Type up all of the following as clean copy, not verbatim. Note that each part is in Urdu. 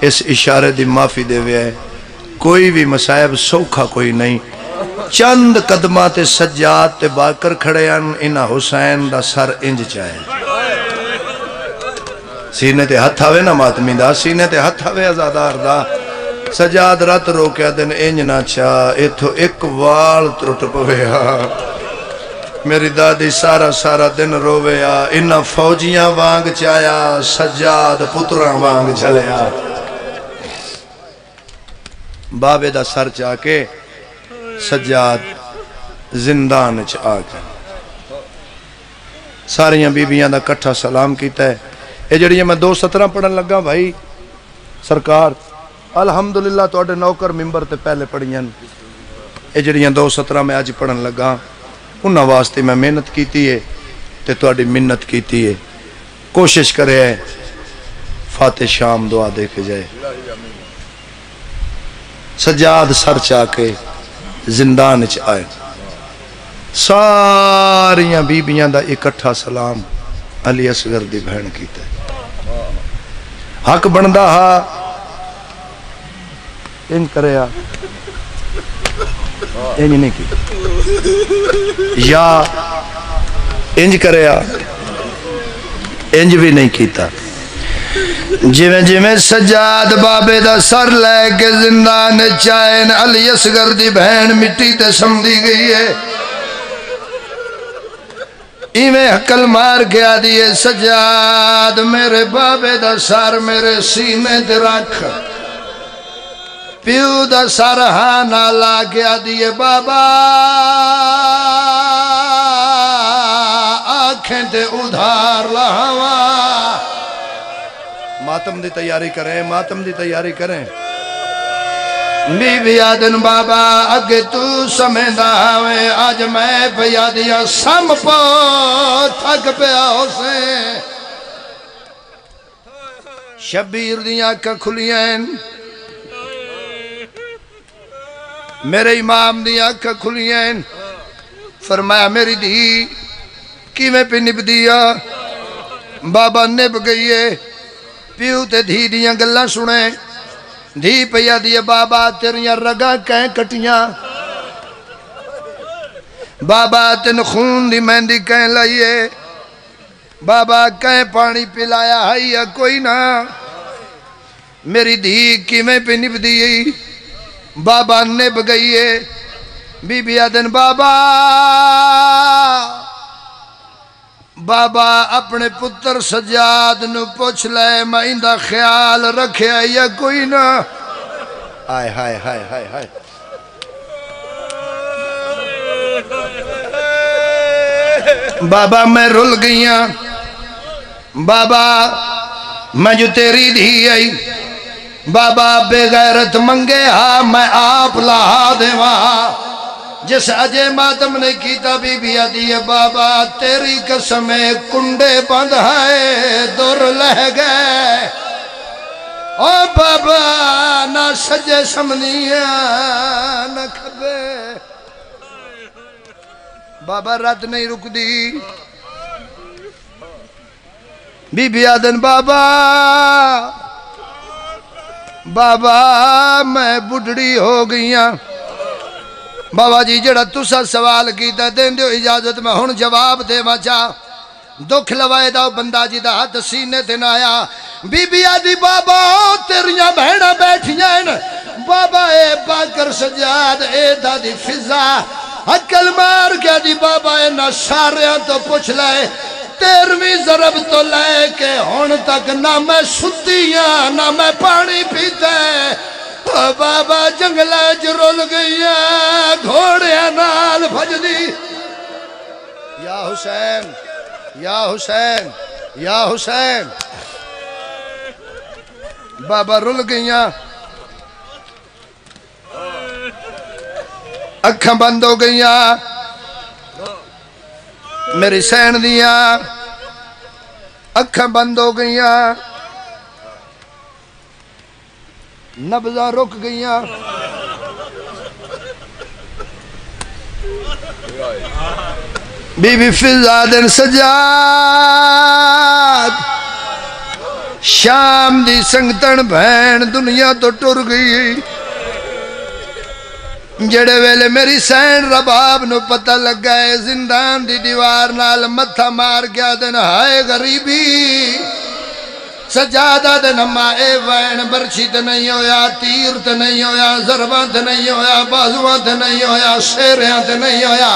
اس اشارے دی معافی دے وے ہے کوئی بھی مصائب سوکھا کوئی نہیں چند قدمات سجاد تے باکر کھڑے ہیں انہا حسین دا سر انج چاہے سینے تے ہتھ آوے نا ماتمی دا سینے تے ہتھ آوے ازادار دا سجاد رات رو کیا دن انج نہ چاہ ایتھو ایک وال ترٹ پویا میری دادی سارا دن رویا انہا فوجیاں وانگ چایا سجاد پتراں وانگ چلیا بابے دا سر چاہ کے سجاد زندان آ گیا ساریاں بیبیاں دا کٹھا سلام کیتا ہے اے جڑیاں میں 2:17 پڑھن لگا بھائی سرکار الحمدللہ تو اڈے نوکر ممبر تے پہلے پڑھیاں اے جڑیاں 2:17 میں آج پڑھن لگا انہاں واسطے میں محنت کیتی ہے تے تو اڈی منت کیتی ہے کوشش کرے ہے فاتح شام دعا دے کے جائے سجاد سر چاہ کے زندان آئے ساریاں بیبیاں دا اکٹھا سلام علی اصغر دی بہن کیتا ہے حق بندہ ہا ان کریا انج نہیں کی یا انج کریا انج بھی نہیں کیتا جویں سجاد بابے دا سر لے کے زندان چائن علی اصغر دی بہن مٹی تے سمدھی گئی ہے ایویں حکل مار کے آدھی سجاد میرے بابے دا سر میرے سینے تے رکھ پیو دا سر ہانا لا کے آدھی بابا آنکھیں تے ادھار لہوا ماتم دی تیاری کریں ماتم دی تیاری کریں بی بی آدن بابا اگے تو سمیدہ ہوئے آج میں پیا دیا سم پو تھک پیا حسین شبیر دیا کا کھلیں میرے امام دیا کا کھلیں فرمایا میری دی کی میں پہ نب دیا بابا نب گئیے پیو تے دھی دیاں گلہ سنے دھی پیا دیے بابا تیریاں رگا کہیں کٹیاں بابا تین خون دی مہندی کہیں لائیے بابا کہیں پانی پلایا ہے یا کوئی نہ میری دھی کی میں پہ نب دی بابا نب گئیے بی بی آدن بابا بابا اپنے پتر سجاد نو پوچھ لے میں اندہ خیال رکھے یا کوئی نہ آئے ہائے ہائے ہائے ہائے بابا میں رل گئیاں بابا میں جو تیری دھی آئی بابا بے غیرت منگے ہاں میں آپ لا دے وہاں جس اجے ماتم نے کیتا بی بی آدھی بابا تیری قسم کنڈے بند ہے دور لہ گئے او بابا نہ سجے سمنیاں نہ کھبے بابا رات نہیں رک دی بی بی آدن بابا بابا میں بڑھڑی ہو گئیاں بابا جی جڑا تسا سوال کیتا دین دیو اجازت میں ہون جواب دے مچا دکھ لوائے دا بندہ جی دا ہاتھ سینے دن آیا بی بی آدھی بابا تیریاں بہنہ بیٹھیاں بابا اے باکر سجاد اے دادی فضا حکل مار کیا دی بابا اے نہ ساریاں تو پوچھ لائے تیرویں ضرب تو لے کے ہون تک نہ میں ستیاں نہ میں پانی پیتے بابا جنگلہ جرول گئیا گھوڑیاں نال بھج دی یا حسین یا حسین یا حسین بابا رول گئیا اکھاں بند ہو گئیا میری سین دیا اکھاں بند ہو گئیا نبضہ رک گئیاں بی بی فضا دن سجاد شام دی سنگتن بہن دنیا تو ٹر گئی جڑے ویلے میری سین رباب نو پتہ لگ گئے زندان دی دیوار نال متھا مار گیا دن ہائے غریبی سجادہ دے نما اے وین برچی تے نہیں ہویا تیر تے نہیں ہویا ضرباں تے نہیں ہویا بازواں تے نہیں ہویا شیریاں تے نہیں ہویا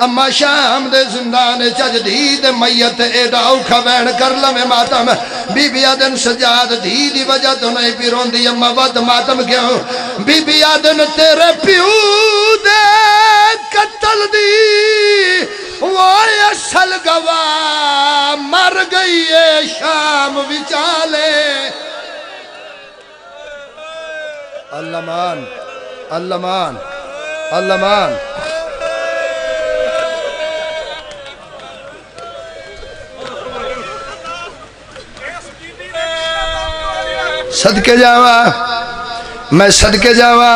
اما شام دے زندان چج دھی تے میت ایڈا اوکھا وین کر لمے ماتم بی بی آدن سجاد دھی دی وجہ تو نہیں پیرون دی اما ود ماتم کیوں بی بی آدن تیرے پیو دے قتل دی وہ اصل گواہ مر گئی ہے شام وچالے اللہ مان اللہ مان اللہ مان صدقے جاوا میں صدقے جاوا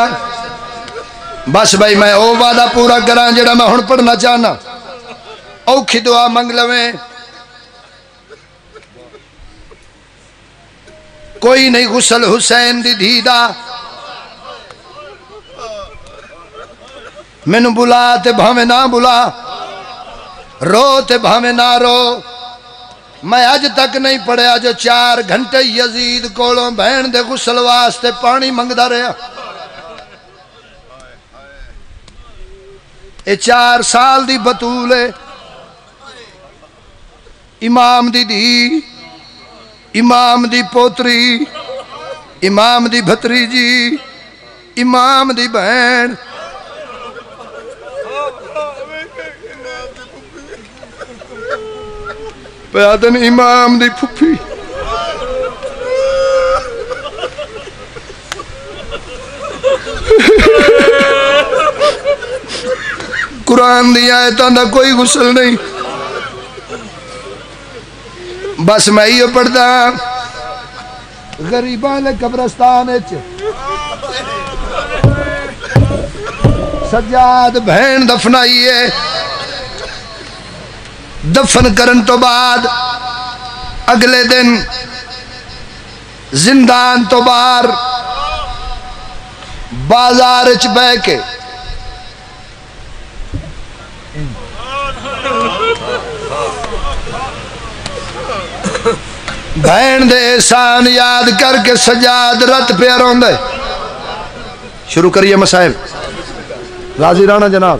بس بھائی میں او وعدہ پورا کران جڑا میں ہن پڑھنا چاہنا اوکھی دعا منگ لویں کوئی نہیں غسل حسین دی دھیدا مینوں بلا تے بھاویں نہ بلا رو تے بھاویں نہ رو میں اج تک نہیں پڑھیا جو 4 گھنٹے یزید کولوں بہن دے غسل واسطے پانی منگدا رہیا اے 4 سال دی بطول ہے امام دی دھی امام دی پوتری امام دی بھتریجی امام دی بہن پیادن امام دی پھپھی قرآن دی آیتاں دا کوئی غسل نہیں بس میں یہ پڑھدا غریبان قبرستان سجاد بہن دفنائیے دفن کرن تو بعد اگلے دن زندان تو باہر بازار وچ بہ کے بہن دے احسان یاد کر کے سجاد رت پہ روندے شروع کریے مسائل راضی رانا جناب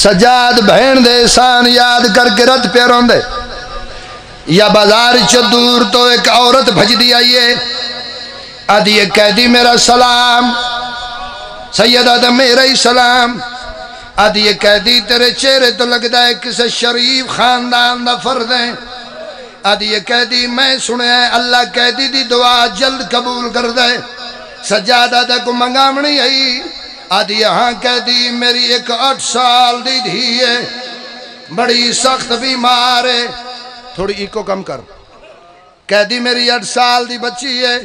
سجاد بہن دے احسان یاد کر کے رت پہ روندے یا بازار چو دور تو ایک عورت بھج دی آئیے آدھی ایک قیدی میرا سلام سیدہ دا میرا ہی سلام آدھی یہ قیدی تیرے چہرے تو لگتا ہے کسے شریف خاندان دا فرد ہے آدھی یہ قیدی میں سنے ہیں اللہ قیدی دی دعا جلد قبول کر دے سجادہ دا کو منگامنی ہے آدھی یہاں قیدی میری ایک 8 سال دی دھی ہے بڑی سخت بیمار ہے تھوڑی ایکو کم کر قیدی میری 8 سال دی بچی ہے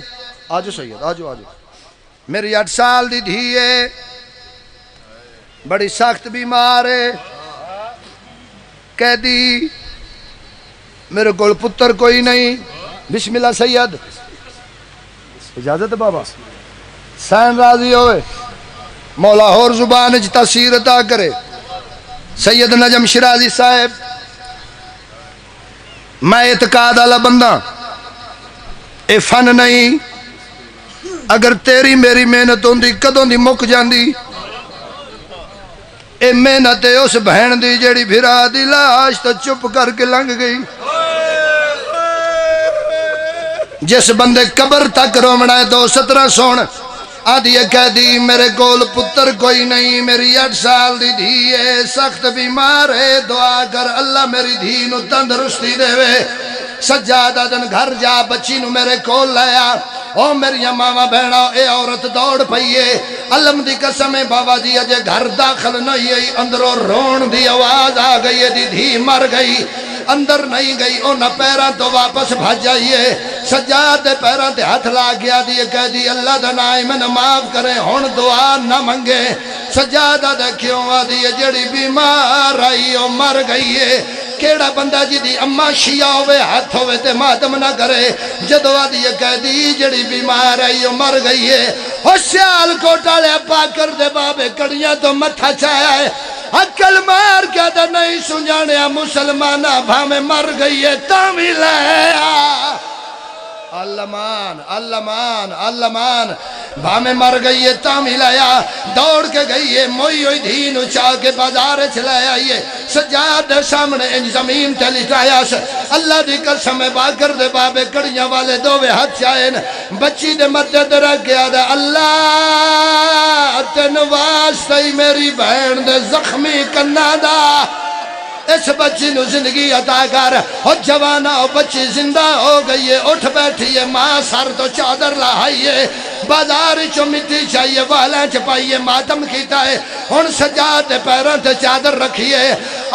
آجو سید آجو آجو میری 8 سال دی دھی ہے بڑی سخت بیمار ہے قیدی میرے کول پتر کوئی نہیں بسم اللہ سید اجازت ہے بابا سین راضی ہوئے مولا اور زبان اچ تاثیر عطا کرے سید نجم شرازی صاحب میں اعتقاد والا بندہ اے فن نہیں اگر تیری میری محنت ہوندی کدوں دی مک جاندی اے محنت اس بہن دی جیڑی بھرا دی لاش تو چپ کر کے لنگ گئی جس بندے قبر تک رومنا ہے 2:17 سون آدھی کہہ دی میرے کول پتر کوئی نہیں میری 8 سال دی دھی ہے سخت بیمار ہے دعا کر اللہ میری دھی نو تندرستی دے وے سجادہ دن گھر جا بچی نو میرے کول لیا او میری ماما بہنا اے عورت دوڑ پئیے علم دی قسم بابا جی اجے گھر داخل نہیں ہے اندروں رون دی آواز آ گئی دی دھی مر گئی اندر نہیں گئی او نہ پیران تو واپس بھاج جائیے سجاد دے پیران تے ہاتھ لا گیا دیئے کہہ دی اللہ دنائی میں معاف کرے ہون دعا نہ منگے سجادہ دے کیوں آدھی جڑی بیمار آئی او مر گئی ہے کیڑا بندہ جی دی اما شیعہ ہوئے ہاتھ ہوئے تے ماتم نہ کرے جدو آدھی یہ قیدی جڑی بیمار ہے یہ مر گئی ہے او سیال کوٹا لے پا کر دے بابے کڑیاں تو متھا چایا ہے عقل مار کیا دا نہیں سنجانے مسلمانہ بھامے مر گئی ہے تامی لیا علمان علمان علمان بھامے مر گئی ہے تامی لیا دوڑ کے گئی ہے موئی ہوئی دھین اچھا کے بازار چلے آئیے سجاد سامنے ان زمین تے لٹایا سے اللہ دی قسم باکر دے بابے کڑیاں والے دووے ہاتھ چاہے بچی دے مدد رکھ گیا دے اللہ تنواز تی میری بہن دے زخمی کنا دا اس بچی نو زندگی عطا کر اور جوانا اور بچی زندہ ہو گئی ہے اٹھ بیٹھی ہے ماں سر تو چادر لہائیے بازار چو مٹی چاہیے والا چپائیے ماتم کیتا ہے ان سجاد پیروں تے چادر رکھیے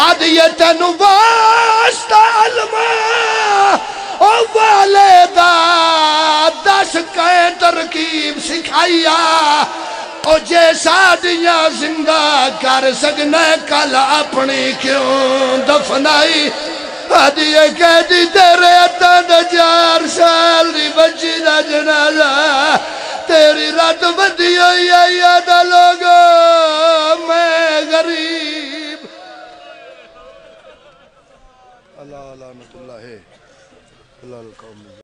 آدھیے تینو واسطہ علماء او والدہ 10 کہیں ترکیب سکھائیا او جے سادیاں زندہ کر سکنے کل اپنی کیوں دفنائی آدھیے کہہ دی تیرے اتن 4 سال دی بچی دا جنازہ تیری رات بدی ہوئی آئیہ لوگو میں غریب اللہ لعنت اللہ ہے اللہ القوم